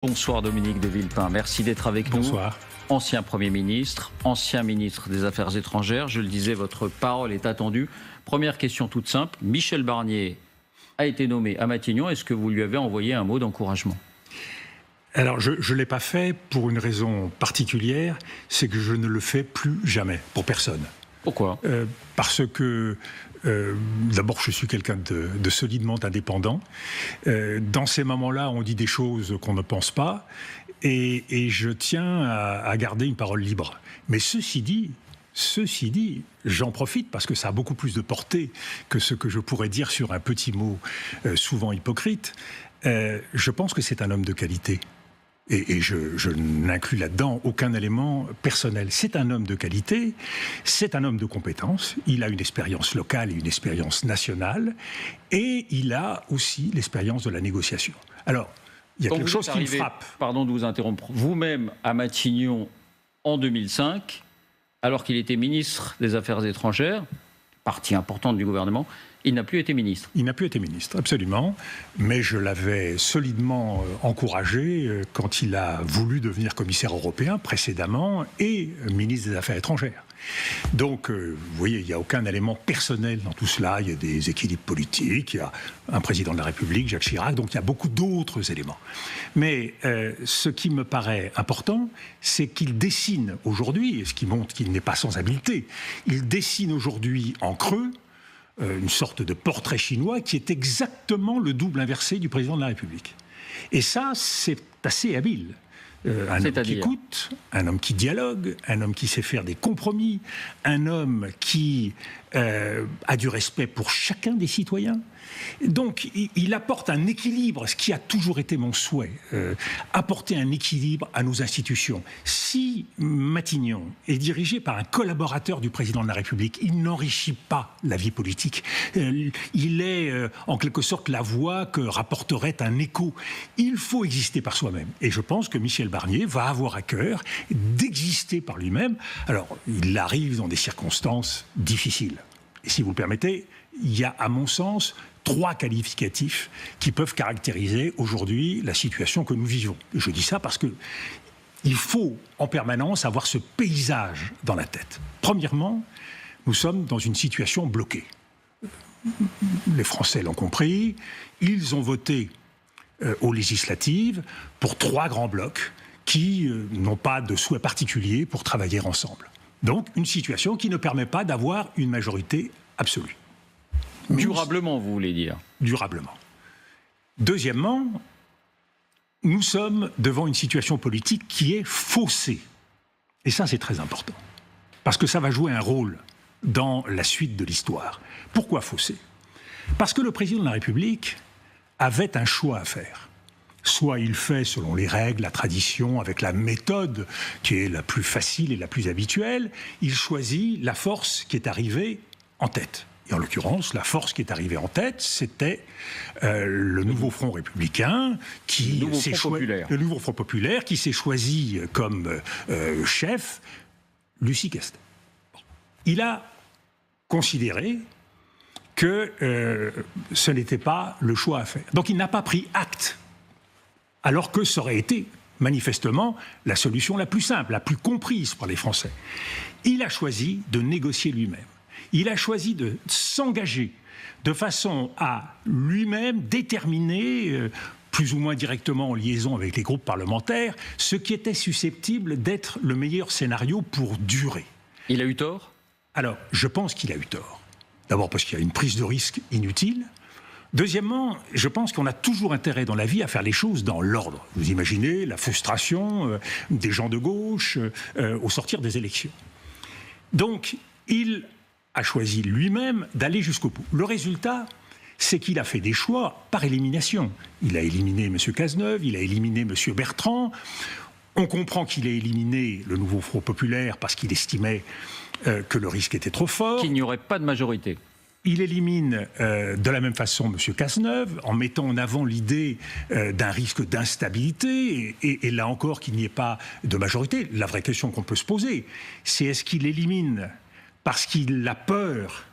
Bonsoir Dominique de Villepin, merci d'être avec nous. Bonsoir. Ancien Premier ministre, ancien ministre des Affaires étrangères, je le disais, votre parole est attendue. Première question toute simple, Michel Barnier a été nommé à Matignon, est-ce que vous lui avez envoyé un mot d'encouragement ? Alors je ne l'ai pas fait pour une raison particulière, c'est que je ne le fais plus jamais, pour personne. Pourquoi ? Parce que d'abord je suis quelqu'un de solidement indépendant. Dans ces moments-là, on dit des choses qu'on ne pense pas, et je tiens à garder une parole libre. Mais ceci dit, j'en profite parce que ça a beaucoup plus de portée que ce que je pourrais dire sur un petit mot souvent hypocrite. Je pense que c'est un homme de qualité. Et je n'inclus là-dedans aucun élément personnel. C'est un homme de qualité, c'est un homme de compétence, il a une expérience locale et une expérience nationale, et il a aussi l'expérience de la négociation. Alors, il y a quelque chose qui me frappe. Pardon de vous interrompre. Vous-même, à Matignon, en 2005, alors qu'il était ministre des Affaires étrangères, partie importante du gouvernement, il n'a plus été ministre. Il n'a plus été ministre, absolument. Mais je l'avais solidement encouragé quand il a voulu devenir commissaire européen précédemment et ministre des Affaires étrangères. Donc, vous voyez, il n'y a aucun élément personnel dans tout cela. Il y a des équilibres politiques, il y a un président de la République, Jacques Chirac, donc il y a beaucoup d'autres éléments. Mais ce qui me paraît important, c'est qu'il dessine aujourd'hui, et ce qui montre qu'il n'est pas sans habileté, il dessine aujourd'hui en creux une sorte de portrait chinois qui est exactement le double inversé du président de la République. Et ça, c'est assez habile. Un homme qui écoute, un homme qui dialogue, un homme qui sait faire des compromis, un homme qui a du respect pour chacun des citoyens. Donc, il apporte un équilibre, ce qui a toujours été mon souhait, apporter un équilibre à nos institutions. Si Matignon est dirigé par un collaborateur du président de la République, il n'enrichit pas la vie politique. Il est, en quelque sorte, la voix que rapporterait un écho. Il faut exister par soi-même. Et je pense que Michel Barnier va avoir à cœur d'exister par lui-même. Alors, il arrive dans des circonstances difficiles. Et si vous le permettez, il y a, à mon sens, 3 qualificatifs qui peuvent caractériser aujourd'hui la situation que nous vivons. Et je dis ça parce que il faut en permanence avoir ce paysage dans la tête. Premièrement, nous sommes dans une situation bloquée. Les Français l'ont compris, ils ont voté aux législatives pour 3 grands blocs qui n'ont pas de souhait particulier pour travailler ensemble. Donc une situation qui ne permet pas d'avoir une majorité absolue. Durablement, vous voulez dire ? Durablement. Deuxièmement, nous sommes devant une situation politique qui est faussée. Et ça, c'est très important. Parce que ça va jouer un rôle dans la suite de l'histoire. Pourquoi faussée ? Parce que le président de la République avait un choix à faire. Soit il fait selon les règles, la tradition, avec la méthode qui est la plus facile et la plus habituelle, il choisit la force qui est arrivée en tête. Et en l'occurrence, la force qui est arrivée en tête, c'était le nouveau Front républicain, le nouveau Front populaire, qui s'est choisi comme chef Lucie Castet. Il a considéré que ce n'était pas le choix à faire. Donc il n'a pas pris acte, alors que ça aurait été manifestement la solution la plus simple, la plus comprise par les Français. Il a choisi de négocier lui-même. Il a choisi de s'engager de façon à lui-même déterminer, plus ou moins directement en liaison avec les groupes parlementaires, ce qui était susceptible d'être le meilleur scénario pour durer. Il a eu tort ? Alors, je pense qu'il a eu tort. D'abord parce qu'il y a une prise de risque inutile. Deuxièmement, je pense qu'on a toujours intérêt dans la vie à faire les choses dans l'ordre. Vous imaginez la frustration des gens de gauche au sortir des élections. Donc, il a choisi lui-même d'aller jusqu'au bout. Le résultat, c'est qu'il a fait des choix par élimination. Il a éliminé M. Cazeneuve, il a éliminé M. Bertrand. On comprend qu'il a éliminé le nouveau Front populaire parce qu'il estimait que le risque était trop fort. Qu'il n'y aurait pas de majorité. Il élimine de la même façon M. Cazeneuve, en mettant en avant l'idée d'un risque d'instabilité, et là encore qu'il n'y ait pas de majorité. La vraie question qu'on peut se poser, c'est est-ce qu'il élimine parce qu'il a peur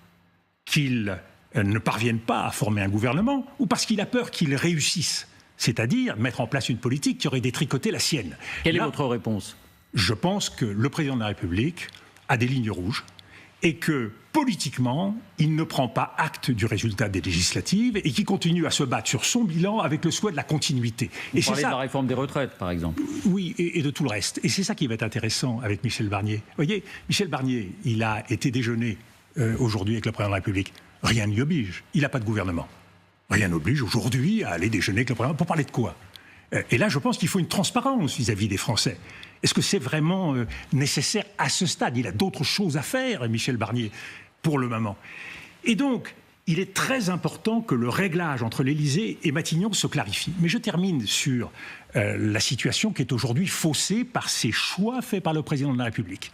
qu'il ne parvienne pas à former un gouvernement, ou parce qu'il a peur qu'il réussisse c'est-à-dire mettre en place une politique qui aurait détricoté la sienne. Quelle est votre réponse ? Je pense que le président de la République a des lignes rouges et que politiquement, il ne prend pas acte du résultat des législatives et qu'il continue à se battre sur son bilan avec le souhait de la continuité. Vous parlez de la réforme des retraites, par exemple. Oui, et de tout le reste. Et c'est ça qui va être intéressant avec Michel Barnier. Vous voyez, Michel Barnier, il a été déjeuner aujourd'hui avec le président de la République. Rien n'y oblige. Il n'a pas de gouvernement. Rien n'oblige aujourd'hui à aller déjeuner avec le président. Pour parler de quoi ? Et là, je pense qu'il faut une transparence vis-à-vis des Français. Est-ce que c'est vraiment nécessaire à ce stade ? Il a d'autres choses à faire, Michel Barnier, pour le moment. Et donc, il est très important que le réglage entre l'Élysée et Matignon se clarifie. Mais je termine sur la situation qui est aujourd'hui faussée par ces choix faits par le président de la République.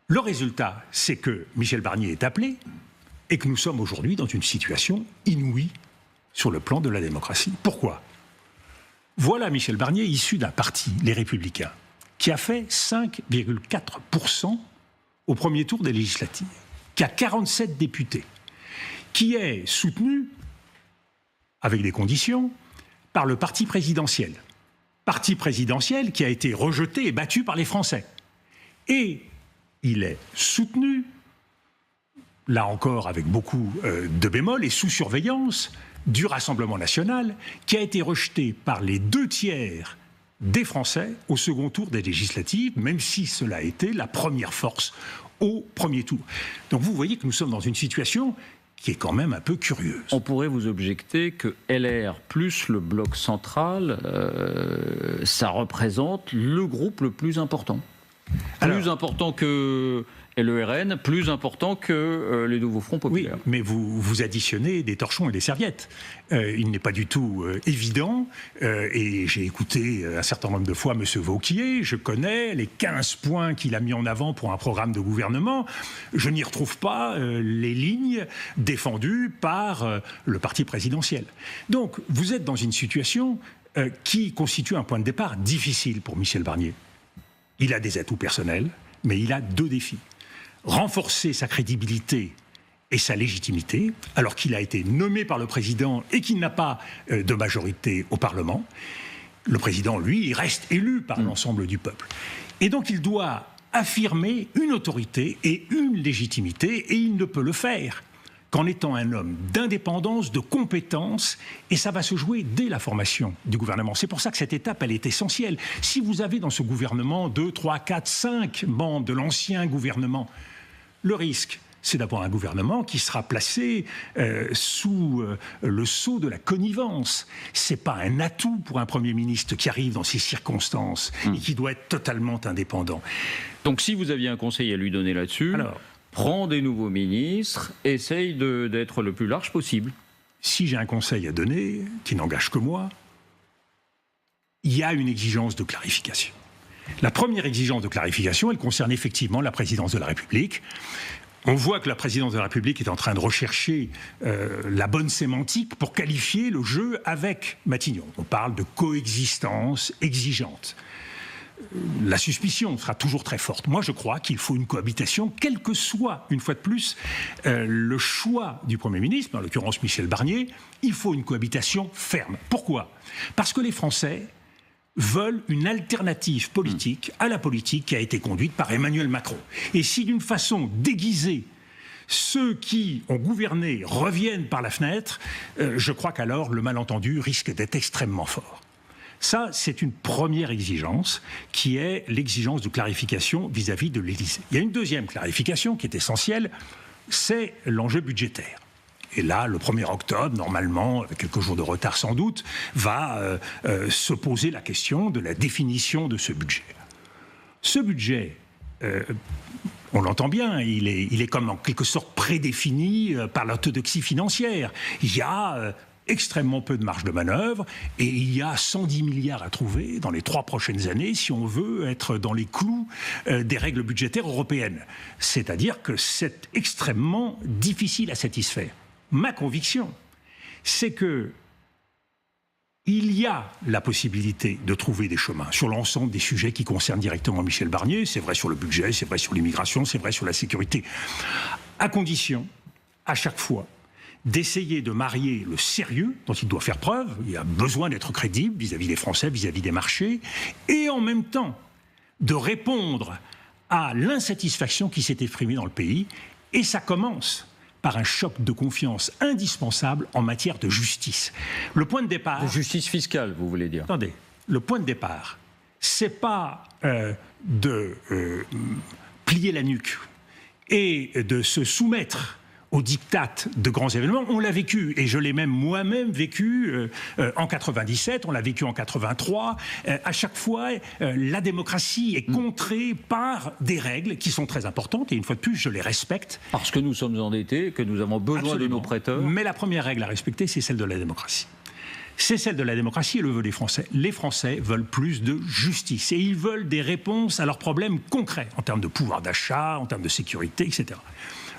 Le résultat, c'est que Michel Barnier est appelé et que nous sommes aujourd'hui dans une situation inouïe sur le plan de la démocratie. Pourquoi ? Voilà Michel Barnier, issu d'un parti, les Républicains, qui a fait 5,4% au premier tour des législatives, qui a 47 députés, qui est soutenu, avec des conditions, par le parti présidentiel. Parti présidentiel qui a été rejeté et battu par les Français. Et il est soutenu, là encore avec beaucoup de bémols et sous surveillance, du Rassemblement national, qui a été rejeté par les 2/3 des Français au second tour des législatives, même si cela a été la première force au premier tour. Donc vous voyez que nous sommes dans une situation qui est quand même un peu curieuse. On pourrait vous objecter que LR plus le bloc central, ça représente le groupe le plus important. Plus important que le RN, plus important que les nouveaux fronts populaires. Oui, mais vous additionnez des torchons et des serviettes. Il n'est pas du tout évident, et j'ai écouté un certain nombre de fois M. Wauquiez, je connais les 15 points qu'il a mis en avant pour un programme de gouvernement. Je n'y retrouve pas les lignes défendues par le parti présidentiel. Donc, vous êtes dans une situation qui constitue un point de départ difficile pour Michel Barnier. Il a des atouts personnels, mais il a 2 défis. Renforcer sa crédibilité et sa légitimité, alors qu'il a été nommé par le président et qu'il n'a pas de majorité au Parlement. Le président, lui, il reste élu par l'ensemble du peuple. Et donc il doit affirmer une autorité et une légitimité, et il ne peut le faire qu'en étant un homme d'indépendance, de compétence, et ça va se jouer dès la formation du gouvernement. C'est pour ça que cette étape, elle est essentielle. Si vous avez dans ce gouvernement 2, 3, 4, 5 membres de l'ancien gouvernement, le risque, c'est d'avoir un gouvernement qui sera placé sous le sceau de la connivence. C'est pas un atout pour un Premier ministre qui arrive dans ces circonstances et qui doit être totalement indépendant. Donc si vous aviez un conseil à lui donner là-dessus, prends des nouveaux ministres, essaye d'être le plus large possible. Si j'ai un conseil à donner, qui n'engage que moi, il y a une exigence de clarification. La première exigence de clarification, elle concerne effectivement la présidence de la République. On voit que la présidence de la République est en train de rechercher la bonne sémantique pour qualifier le jeu avec Matignon. On parle de coexistence exigeante. La suspicion sera toujours très forte. Moi, je crois qu'il faut une cohabitation, quel que soit, une fois de plus, le choix du Premier ministre, en l'occurrence Michel Barnier, il faut une cohabitation ferme. Pourquoi ? Parce que les Français veulent une alternative politique à la politique qui a été conduite par Emmanuel Macron. Et si d'une façon déguisée, ceux qui ont gouverné reviennent par la fenêtre, je crois qu'alors le malentendu risque d'être extrêmement fort. Ça, c'est une première exigence, qui est l'exigence de clarification vis-à-vis de l'Élysée. Il y a une deuxième clarification qui est essentielle, c'est l'enjeu budgétaire. Et là, le 1er octobre, normalement, avec quelques jours de retard sans doute, va se poser la question de la définition de ce budget. Ce budget, on l'entend bien, il est comme en quelque sorte prédéfini par l'orthodoxie financière. Il y a extrêmement peu de marge de manœuvre et il y a 110 milliards à trouver dans les 3 prochaines années si on veut être dans les clous des règles budgétaires européennes. C'est-à-dire que c'est extrêmement difficile à satisfaire. Ma conviction, c'est que il y a la possibilité de trouver des chemins sur l'ensemble des sujets qui concernent directement Michel Barnier. C'est vrai sur le budget, c'est vrai sur l'immigration, c'est vrai sur la sécurité. À condition, à chaque fois, d'essayer de marier le sérieux dont il doit faire preuve, il a besoin d'être crédible vis-à-vis des Français, vis-à-vis des marchés, et en même temps de répondre à l'insatisfaction qui s'est exprimée dans le pays, et ça commence par un choc de confiance indispensable en matière de justice. Le point de départ... De justice fiscale, vous voulez dire? Attendez, le point de départ, c'est pas de plier la nuque et de se soumettre aux diktats de grands événements. On l'a vécu, et je l'ai même moi-même vécu en 97, on l'a vécu en 83. À chaque fois, la démocratie est contrée par des règles qui sont très importantes, et une fois de plus, je les respecte. Parce que nous sommes endettés, que nous avons besoin Absolument. de nos prêteurs. Mais la première règle à respecter, c'est celle de la démocratie. C'est celle de la démocratie et le vœu des Français. Les Français veulent plus de justice et ils veulent des réponses à leurs problèmes concrets en termes de pouvoir d'achat, en termes de sécurité, etc.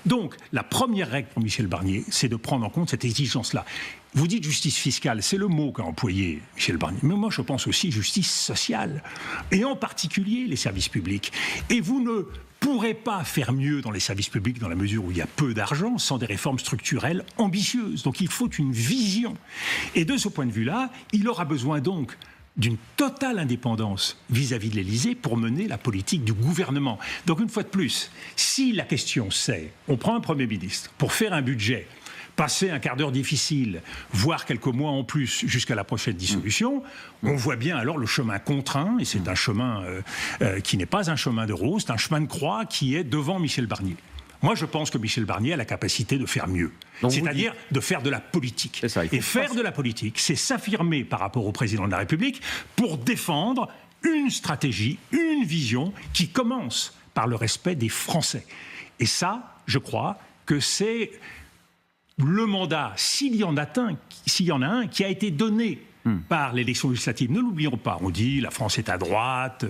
Donc, la première règle pour Michel Barnier, c'est de prendre en compte cette exigence-là. Vous dites justice fiscale, c'est le mot qu'a employé Michel Barnier. Mais moi, je pense aussi justice sociale, et en particulier les services publics. Et vous ne pourrez pas faire mieux dans les services publics dans la mesure où il y a peu d'argent sans des réformes structurelles ambitieuses. Donc, il faut une vision. Et de ce point de vue-là, il aura besoin donc d'une totale indépendance vis-à-vis de l'Élysée pour mener la politique du gouvernement. Donc une fois de plus, si la question c'est, on prend un Premier ministre pour faire un budget, passer un quart d'heure difficile, voire quelques mois en plus jusqu'à la prochaine dissolution, on voit bien alors le chemin contraint, et c'est un chemin qui n'est pas un chemin de rose, c'est un chemin de croix qui est devant Michel Barnier. Moi, je pense que Michel Barnier a la capacité de faire mieux, c'est-à-dire de faire de la politique. Ça, et faire de la politique, c'est s'affirmer par rapport au président de la République pour défendre une stratégie, une vision qui commence par le respect des Français. Et ça, je crois que c'est le mandat, s'il y en a un, qui a été donné par l'élection législative. Ne l'oublions pas, on dit la France est à droite.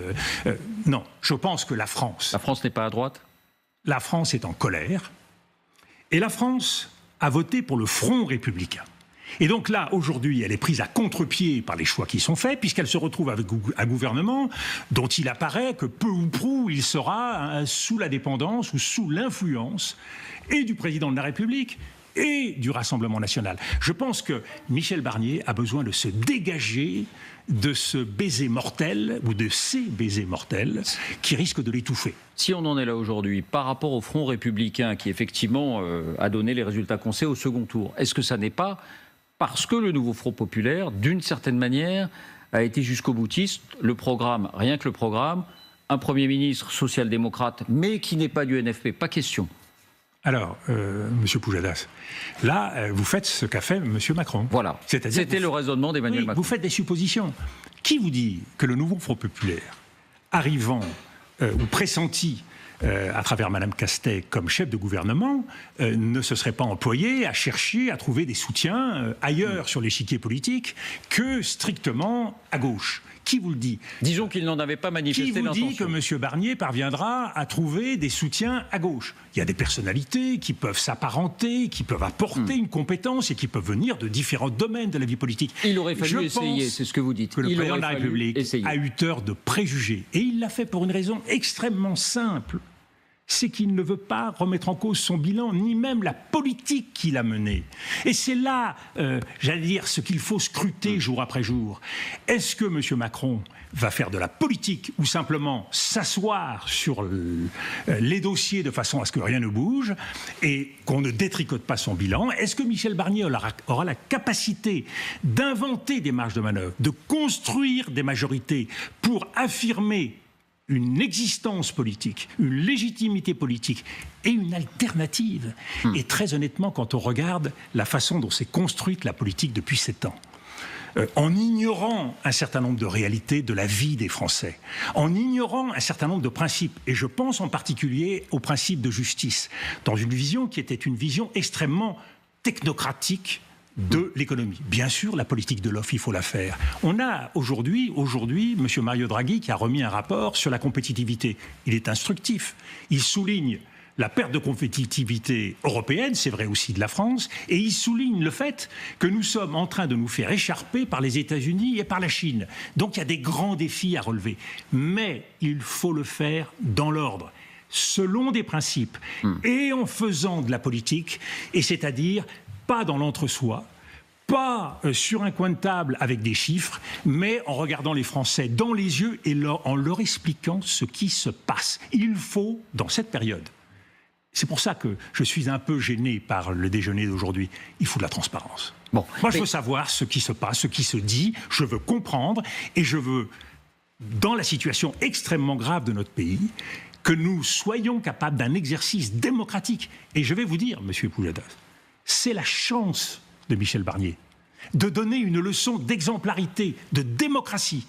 Non, je pense que la France... La France n'est pas à droite ? La France est en colère, et la France a voté pour le Front républicain. Et donc là, aujourd'hui, elle est prise à contre-pied par les choix qui sont faits, puisqu'elle se retrouve avec un gouvernement dont il apparaît que peu ou prou, il sera sous la dépendance ou sous l'influence et du président de la République et du Rassemblement national. Je pense que Michel Barnier a besoin de se dégager de ce baiser mortel, ou de ces baisers mortels, qui risquent de l'étouffer. Si on en est là aujourd'hui, par rapport au Front républicain, qui effectivement a donné les résultats qu'on sait au second tour, est-ce que ça n'est pas parce que le nouveau Front populaire, d'une certaine manière, a été jusqu'au boutiste, le programme, rien que le programme, un Premier ministre social-démocrate, mais qui n'est pas du NFP, pas question. Alors, Monsieur Pujadas, là, vous faites ce qu'a fait Monsieur Macron. Voilà, c'était le raisonnement d'Emmanuel Macron. Vous faites des suppositions. Qui vous dit que le nouveau Front populaire, arrivant ou pressenti à travers Madame Castex comme chef de gouvernement, ne se serait pas employé à chercher à trouver des soutiens ailleurs sur l'échiquier politique que strictement à gauche? Qui vous le dit? Disons qu'il n'en avait pas manifesté l'intention. Qui vous dit que M. Barnier parviendra à trouver des soutiens à gauche? Il y a des personnalités qui peuvent s'apparenter, qui peuvent apporter une compétence et qui peuvent venir de différents domaines de la vie politique. Il aurait fallu essayer, c'est ce que vous dites. Que le président de la République a eu tort de préjugés. Et il l'a fait pour une raison extrêmement simple. C'est qu'il ne veut pas remettre en cause son bilan, ni même la politique qu'il a menée. Et c'est là, j'allais dire, ce qu'il faut scruter jour après jour. Est-ce que M. Macron va faire de la politique ou simplement s'asseoir sur les dossiers de façon à ce que rien ne bouge et qu'on ne détricote pas son bilan? Est-ce que Michel Barnier aura la capacité d'inventer des marges de manœuvre, de construire des majorités pour affirmer une existence politique, une légitimité politique et une alternative? Et très honnêtement, quand on regarde la façon dont s'est construite la politique depuis 7 ans, en ignorant un certain nombre de réalités de la vie des Français, en ignorant un certain nombre de principes, et je pense en particulier au principe de justice, dans une vision qui était une vision extrêmement technocratique de l'économie. Bien sûr, la politique de l'offre, il faut la faire. On a aujourd'hui, M. Mario Draghi qui a remis un rapport sur la compétitivité. Il est instructif. Il souligne la perte de compétitivité européenne, c'est vrai aussi de la France, et il souligne le fait que nous sommes en train de nous faire écharper par les États-Unis et par la Chine. Donc il y a des grands défis à relever. Mais il faut le faire dans l'ordre, selon des principes, et en faisant de la politique, et c'est-à-dire pas dans l'entre-soi, pas sur un coin de table avec des chiffres, mais en regardant les Français dans les yeux et en leur expliquant ce qui se passe. Il faut, dans cette période, c'est pour ça que je suis un peu gêné par le déjeuner d'aujourd'hui, il faut de la transparence. Bon, moi, je veux savoir ce qui se passe, ce qui se dit, je veux comprendre et je veux, dans la situation extrêmement grave de notre pays, que nous soyons capables d'un exercice démocratique. Et je vais vous dire, Monsieur Poujadas, c'est la chance de Michel Barnier de donner une leçon d'exemplarité, de démocratie.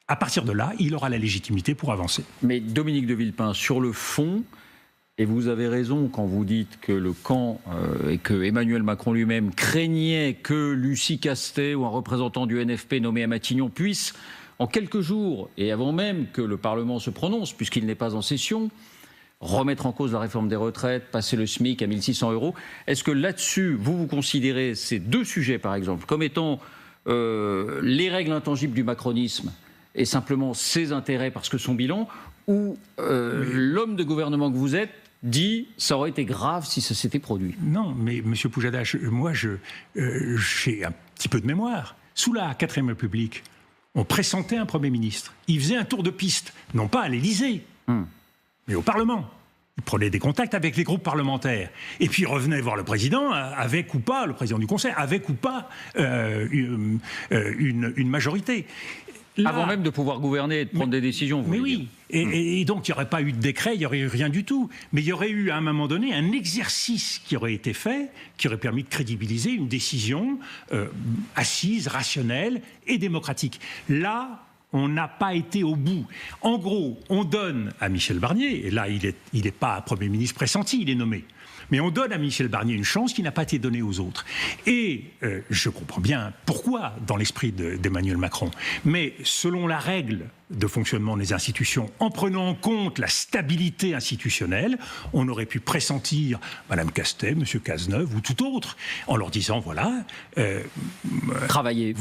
À partir de là, il aura la légitimité pour avancer. Mais Dominique de Villepin, sur le fond, et vous avez raison quand vous dites que le camp et que Emmanuel Macron lui-même craignait que Lucie Castet ou un représentant du NFP nommé à Matignon puisse, en quelques jours, et avant même que le Parlement se prononce, puisqu'il n'est pas en session, remettre en cause la réforme des retraites, passer le SMIC à 1 600 €. Est-ce que là-dessus, vous considérez ces deux sujets, par exemple, comme étant les règles intangibles du macronisme et simplement ses intérêts parce que son bilan, ou l'homme de gouvernement que vous êtes dit ça aurait été grave si ça s'était produit? Non, mais M. Poujadas, moi, j'ai un petit peu de mémoire. Sous la 4e République, on pressentait un Premier ministre. Il faisait un tour de piste, non pas à l'Élysée, mais au Parlement. Il prenait des contacts avec les groupes parlementaires. Et puis il revenait voir le président, avec ou pas, le président du Conseil, avec ou pas une majorité. Là, avant même de pouvoir gouverner et de prendre des décisions, vous mais voulez oui, dire. Et donc il n'y aurait pas eu de décret, il n'y aurait eu rien du tout. Mais il y aurait eu à un moment donné un exercice qui aurait été fait, qui aurait permis de crédibiliser une décision assise, rationnelle et démocratique. Là, on n'a pas été au bout. En gros, on donne à Michel Barnier, et là il n'est pas un Premier ministre pressenti, il est nommé, mais on donne à Michel Barnier une chance qui n'a pas été donnée aux autres. Et je comprends bien pourquoi dans l'esprit d'Emmanuel Macron. Mais selon la règle de fonctionnement des institutions, en prenant en compte la stabilité institutionnelle, on aurait pu pressentir Mme Castet, M. Cazeneuve ou tout autre, en leur disant, voilà... travaillez.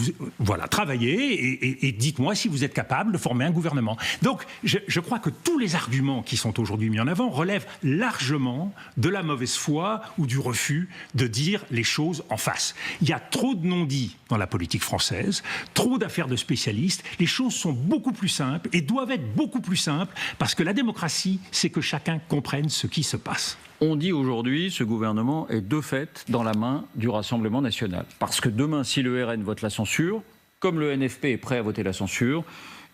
Travaillez et dites-moi si vous êtes capable de former un gouvernement. Donc, je crois que tous les arguments qui sont aujourd'hui mis en avant relèvent largement de la mauvaise foi ou du refus de dire les choses en face. Il y a trop de non-dits dans la politique française, trop d'affaires de spécialistes. Les choses sont beaucoup plus simples et doivent être beaucoup plus simples parce que la démocratie, c'est que chacun comprenne ce qui se passe. On dit aujourd'hui, ce gouvernement est de fait dans la main du Rassemblement national. Parce que demain, si le RN vote la censure, comme le NFP est prêt à voter la censure,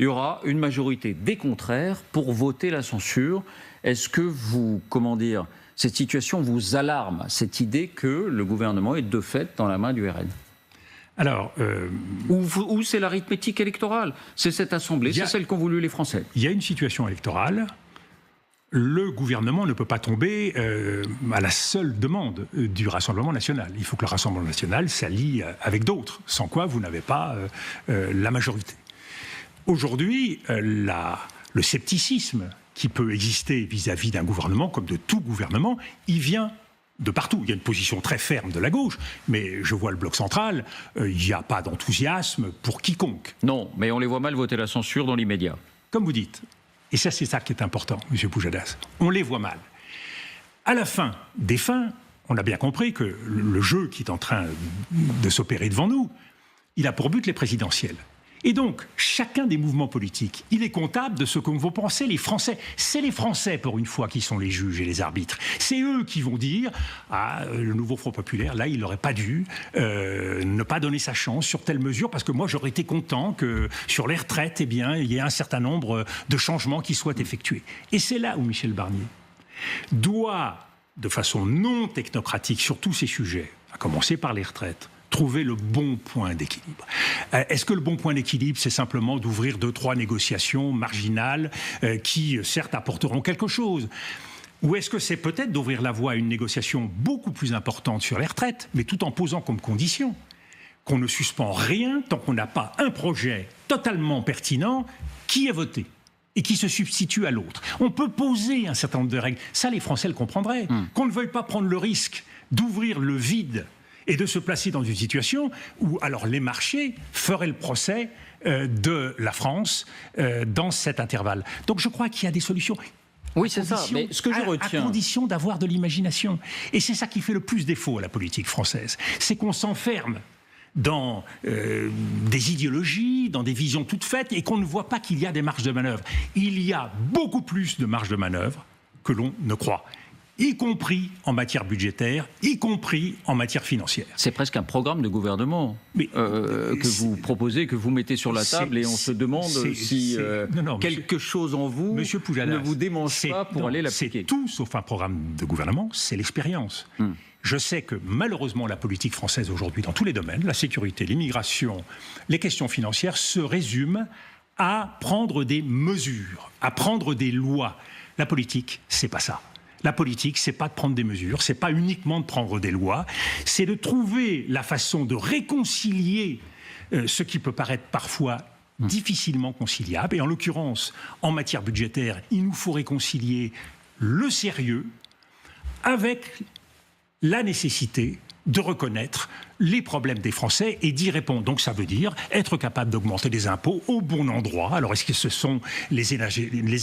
il y aura une majorité des contraires pour voter la censure. Est-ce que cette situation vous alarme, cette idée que le gouvernement est de fait dans la main du RN? Alors, ou c'est l'arithmétique électorale, c'est cette assemblée, c'est celle qu'ont voulu les Français. Il y a une situation électorale. Le gouvernement ne peut pas tomber à la seule demande du Rassemblement national. Il faut que le Rassemblement national s'allie avec d'autres, sans quoi vous n'avez pas la majorité. Aujourd'hui, le scepticisme qui peut exister vis-à-vis d'un gouvernement, comme de tout gouvernement, il vient de partout. Il y a une position très ferme de la gauche, mais je vois le bloc central, il n'y a pas d'enthousiasme pour quiconque. Non, mais on les voit mal voter la censure dans l'immédiat. Comme vous dites, et ça c'est ça qui est important, M. Poujadas, on les voit mal. À la fin des fins, on a bien compris que le jeu qui est en train de s'opérer devant nous, il a pour but les présidentielles. Et donc, chacun des mouvements politiques, il est comptable de ce que vont penser les Français. C'est les Français, pour une fois, qui sont les juges et les arbitres. C'est eux qui vont dire « Ah, le nouveau Front populaire, là, il n'aurait pas dû ne pas donner sa chance sur telle mesure, parce que moi, j'aurais été content que sur les retraites, eh bien, il y ait un certain nombre de changements qui soient effectués. » Et c'est là où Michel Barnier doit, de façon non technocratique, sur tous ces sujets, à commencer par les retraites, trouver le bon point d'équilibre. Est-ce que le bon point d'équilibre, c'est simplement d'ouvrir 2-3 négociations marginales qui, certes, apporteront quelque chose ? Ou est-ce que c'est peut-être d'ouvrir la voie à une négociation beaucoup plus importante sur les retraites, mais tout en posant comme condition qu'on ne suspend rien tant qu'on n'a pas un projet totalement pertinent qui est voté et qui se substitue à l'autre. On peut poser un certain nombre de règles. Ça, les Français le comprendraient. Qu'on ne veuille pas prendre le risque d'ouvrir le vide et de se placer dans une situation où alors les marchés feraient le procès de la France dans cet intervalle. Donc je crois qu'il y a des solutions. Oui, c'est ça. Mais ce que je retiens... À condition d'avoir de l'imagination. Et c'est ça qui fait le plus défaut à la politique française. C'est qu'on s'enferme dans des idéologies, dans des visions toutes faites, et qu'on ne voit pas qu'il y a des marges de manœuvre. Il y a beaucoup plus de marges de manœuvre que l'on ne croit, y compris en matière budgétaire, y compris en matière financière. C'est presque un programme de gouvernement que vous proposez, que vous mettez sur la table, et on se demande si quelque chose en vous ne vous démange pas pour aller l'appliquer. C'est tout sauf un programme de gouvernement, c'est l'expérience. Je sais que malheureusement la politique française aujourd'hui dans tous les domaines, la sécurité, l'immigration, les questions financières, se résument à prendre des mesures, à prendre des lois. La politique, c'est pas ça. La politique, c'est pas de prendre des mesures, c'est pas uniquement de prendre des lois, c'est de trouver la façon de réconcilier ce qui peut paraître parfois difficilement conciliable. Et en l'occurrence, en matière budgétaire, il nous faut réconcilier le sérieux avec la nécessité de reconnaître les problèmes des Français et d'y répondre. Donc ça veut dire être capable d'augmenter les impôts au bon endroit. Alors est-ce que ce sont les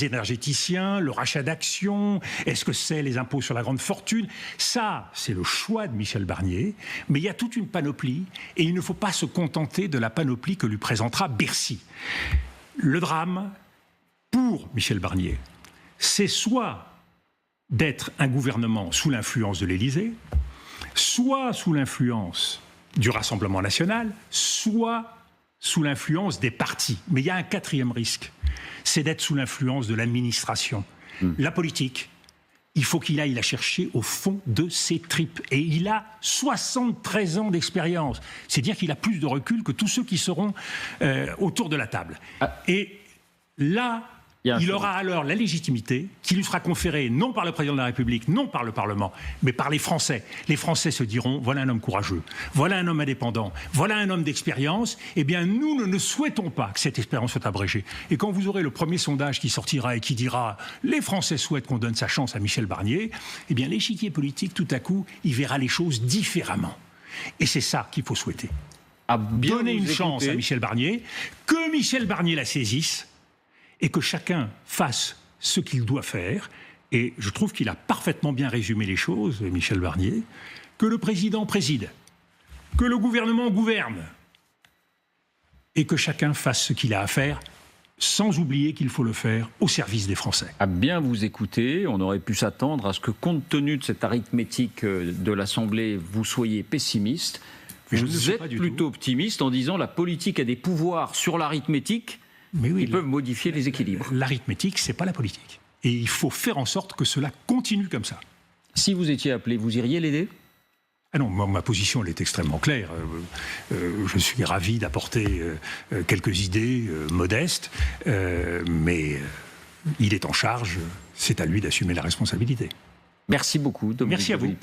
énergéticiens, le rachat d'actions? Est-ce que c'est les impôts sur la grande fortune? Ça, c'est le choix de Michel Barnier. Mais il y a toute une panoplie et il ne faut pas se contenter de la panoplie que lui présentera Bercy. Le drame, pour Michel Barnier, c'est soit d'être un gouvernement sous l'influence de l'Élysée, soit sous l'influence du Rassemblement national, soit sous l'influence des partis. Mais il y a un quatrième risque, c'est d'être sous l'influence de l'administration. La politique, il faut qu'il aille la chercher au fond de ses tripes. Et il a 73 ans d'expérience. C'est dire qu'il a plus de recul que tous ceux qui seront autour de la table. Et là... il aura alors la légitimité qui lui sera conférée non par le président de la République, non par le Parlement, mais par les Français. Les Français se diront, voilà un homme courageux, voilà un homme indépendant, voilà un homme d'expérience. Eh bien, nous ne souhaitons pas que cette expérience soit abrégée. Et quand vous aurez le premier sondage qui sortira et qui dira, les Français souhaitent qu'on donne sa chance à Michel Barnier, eh bien, l'échiquier politique, tout à coup, il verra les choses différemment. Et c'est ça qu'il faut souhaiter. Donner une chance à Michel Barnier, que Michel Barnier la saisisse, et que chacun fasse ce qu'il doit faire. Et je trouve qu'il a parfaitement bien résumé les choses, Michel Barnier, que le président préside, que le gouvernement gouverne, et que chacun fasse ce qu'il a à faire, sans oublier qu'il faut le faire au service des Français. À bien vous écouter, on aurait pu s'attendre à ce que, compte tenu de cette arithmétique de l'Assemblée, vous soyez pessimiste. Vous êtes plutôt optimiste en disant la politique a des pouvoirs sur l'arithmétique. Mais oui, ils peuvent modifier les équilibres. L'arithmétique, c'est pas la politique. Et il faut faire en sorte que cela continue comme ça. Si vous étiez appelé, vous iriez l'aider ? Ah non, ma position elle est extrêmement claire. Je suis ravi d'apporter quelques idées modestes, mais il est en charge, c'est à lui d'assumer la responsabilité. Merci beaucoup, Dominique. Merci à vous.